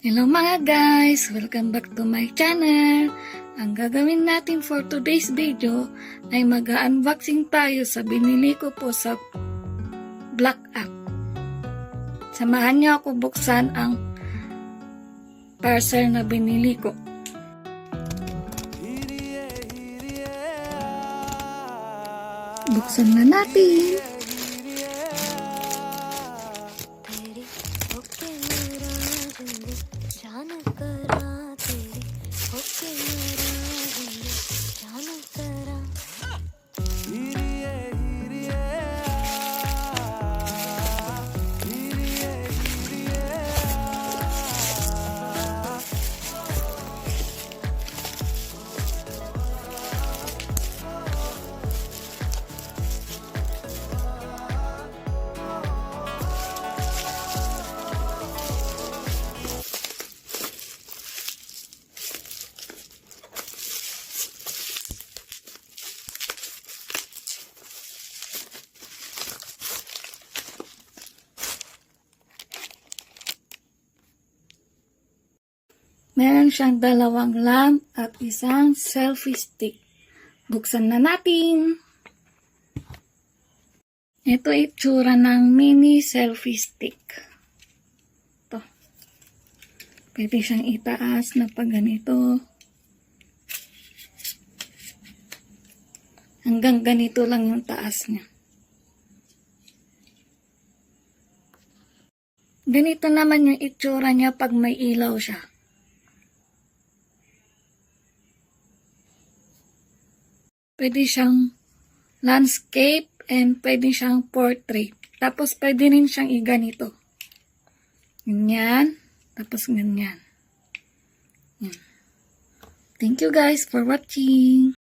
Hello mga guys! Welcome back to my channel! Ang gagawin natin for today's video ay mag-unboxing tayo sa binili ko po sa Black App. Samahan niyo ako buksan ang parcel na binili ko. Buksan na natin! Meron siyang dalawang lamp at isang selfie stick. Buksan na natin. Ito itsura ng mini selfie stick. Ito. Pwede siyang itaas na pag ganito. Hanggang ganito lang yung taas niya. Ganito naman yung itsura niya pag may ilaw siya. Pwede siyang landscape and pwede siyang portrait. Tapos pwede rin siyang iganito. Ganyan. Tapos ganyan. Yan. Thank you guys for watching.